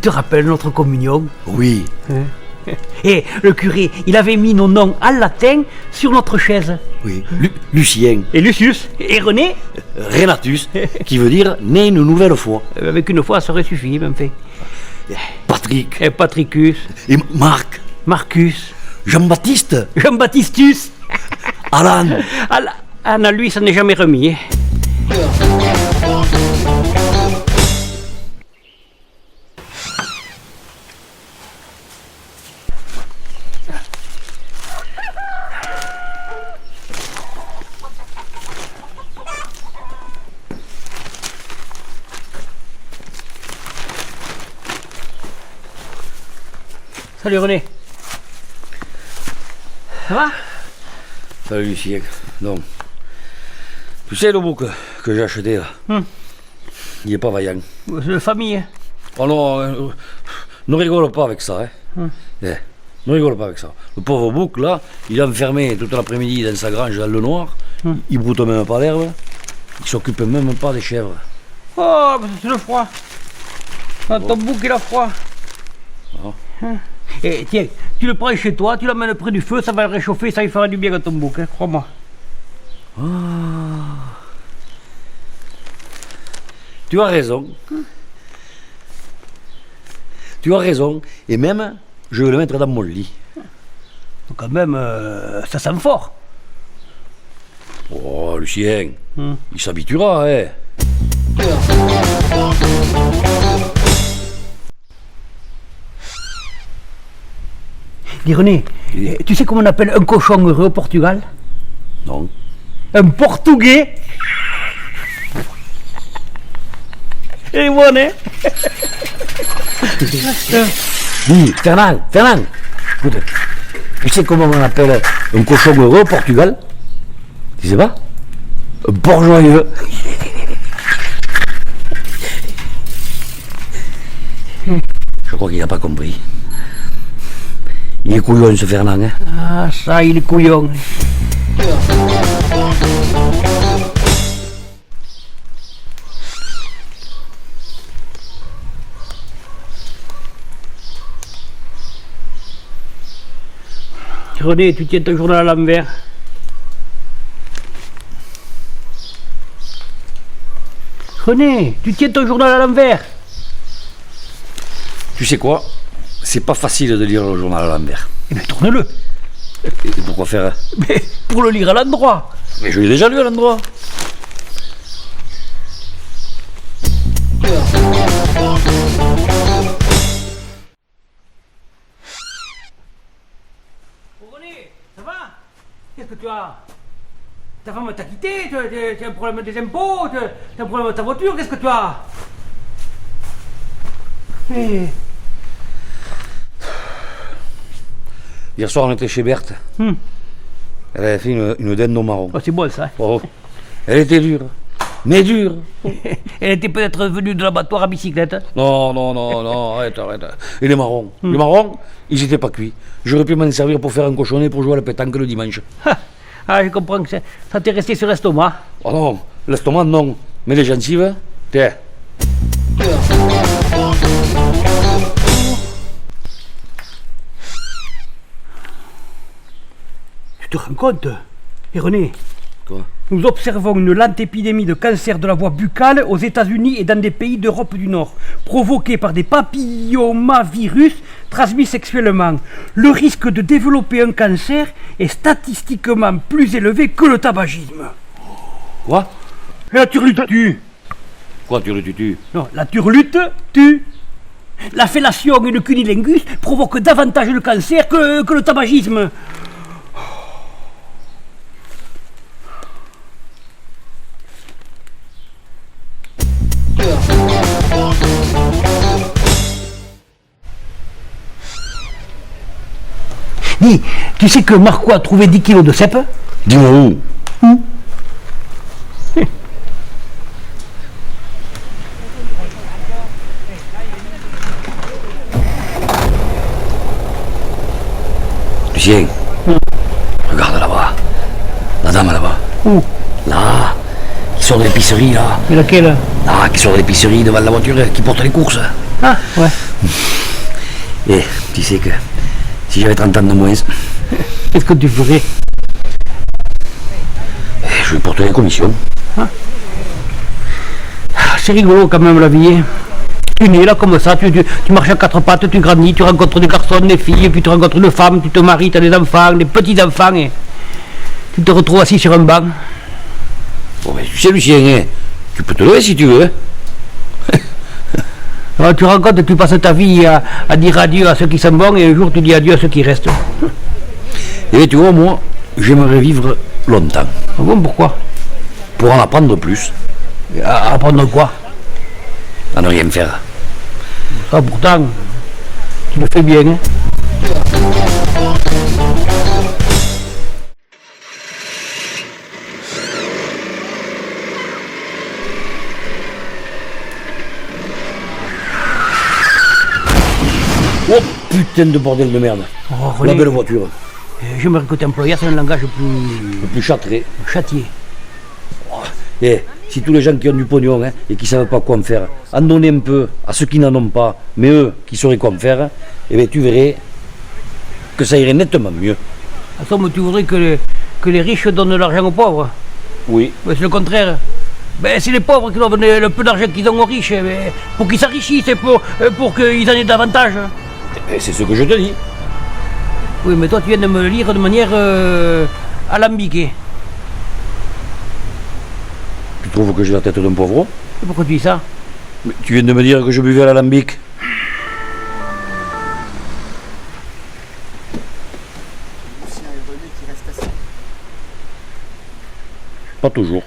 te rappelles notre communion? Oui. Et le curé, il avait mis nos noms en latin sur notre chaise. Oui. Lucien. Et Lucius. Et René? Renatus, qui veut dire né une nouvelle fois. Avec une fois, ça aurait suffi, même fait. Patrick. Et Patricus. Et Marc. Marcus. Jean-Baptiste. Jean-Baptistus. Alan. Anna, lui, ça n'est jamais remis. Salut René. Ça va? Salut Lucien. Non. Tu sais le bouc que j'ai acheté là, il est pas vaillant. C'est de famille. Oh non, ne rigole pas avec ça. Ne rigole pas avec ça. Le pauvre bouc là, il est enfermé toute l'après-midi dans sa grange dans le noir. Il broute même pas l'herbe. Il s'occupe même pas des chèvres. Oh, c'est le froid. Ton bouc il a froid. Et tiens, tu le prends chez toi, tu l'amènes près du feu, ça va le réchauffer, ça lui fera du bien à ton bouc, crois-moi. Tu as raison. Tu as raison. Et même, je vais le mettre dans mon lit. Donc quand même, ça sent fort. Oh, Lucien, il s'habituera, hein. Dis René, tu sais comment on appelle un cochon heureux au Portugal? Non. Un portugais. Et bon, hein? Dis, Fernand, écoute, tu sais comment on appelle un cochon heureux au Portugal? Tu sais pas? Un porc joyeux. Je crois qu'il n'a pas compris. Il est couillon ce Fernand, hein? Ah, ça, il est couillon. René, tu tiens ton journal à l'envers. René, tu tiens ton journal à l'envers. Tu sais quoi? C'est pas facile de lire le journal à l'envers. Eh bien, tourne-le. Et pourquoi faire? Mais pour le lire à l'endroit. Mais je l'ai déjà lu à l'endroit. René, ça va? Qu'est-ce que tu as? Ta femme t'a quitté, tu as un problème des impôts, tu as un problème de ta voiture, qu'est-ce que tu as? Hier soir, on était chez Berthe. Elle avait fait une dinde au marron. Oh, c'est bon ça. Oh, elle était dure. Mais dure. Elle était peut-être venue de l'abattoir à bicyclette. Non, arrête. Et les marrons? Les marrons, ils étaient pas cuits. J'aurais pu m'en servir pour faire un cochonnet pour jouer à la pétanque le dimanche. Ah, je comprends que ça t'est resté sur l'estomac. Oh non, l'estomac non. Mais les gencives, tiens. Tu te rends compte? Et René, Quoi? nous observons une lente épidémie de cancer de la voie buccale aux États-Unis et dans des pays d'Europe du Nord, provoquée par des papillomavirus transmis sexuellement. Le risque de développer un cancer est statistiquement plus élevé que le tabagisme. Quoi? Et la turlute tue. Quoi, tu le tues? Non, la turlute tue. La fellation et le cunilingus provoquent davantage le cancer que le tabagisme. Dis, tu sais que Marco a trouvé 10 kilos de cèpe? Dis-moi où? Lucien, regarde là-bas. La dame là-bas. Où? Là, qui sort de l'épicerie là. Mais laquelle? Là, qui sort de l'épicerie devant la voiture qui porte les courses. Ah, ouais. Et tu sais que si j'avais 30 ans de moins, Qu'est-ce que tu ferais? je lui porterais commission. C'est rigolo quand même la vie. Hein. Tu nais là comme ça, tu marches à quatre pattes, tu grandis, tu rencontres des garçons, des filles, puis tu rencontres une femme, tu te maries, tu as des enfants, des petits-enfants, et tu te retrouves assis sur un banc. Bon, mais tu sais, Lucien, hein, tu peux te lever si tu veux. Hein. Alors, tu rencontres, tu passes ta vie à dire adieu à ceux qui sont bons, et un jour tu dis adieu à ceux qui restent. Et bien, tu vois, moi, j'aimerais vivre longtemps. Ah bon, pourquoi? Pour en apprendre plus, À apprendre quoi? à ne rien faire. Ah, pourtant, tu le fais bien. Hein. Oh putain de bordel de merde. Oh, La René, belle voiture. j'aimerais que tu employasses un langage plus Le plus châtré. châtié. Et si tous les gens qui ont du pognon hein, et qui ne savent pas quoi en faire, en donner un peu à ceux qui n'en ont pas, mais eux qui sauraient quoi en faire, eh bien tu verrais que ça irait nettement mieux. En somme, tu voudrais que les riches donnent de l'argent aux pauvres. Oui. Mais c'est le contraire. Ben, c'est les pauvres qui doivent donner le peu d'argent qu'ils ont aux riches, mais pour qu'ils s'enrichissent et pour qu'ils en aient davantage. Et c'est ce que je te dis. Oui, mais toi, tu viens de me le lire de manière alambiquée. Tu trouves que j'ai la tête d'un pauvre? Et pourquoi tu dis ça? Mais tu viens de me dire que je buvais à l'alambic. Lucien et René qui restent assis. Pas toujours.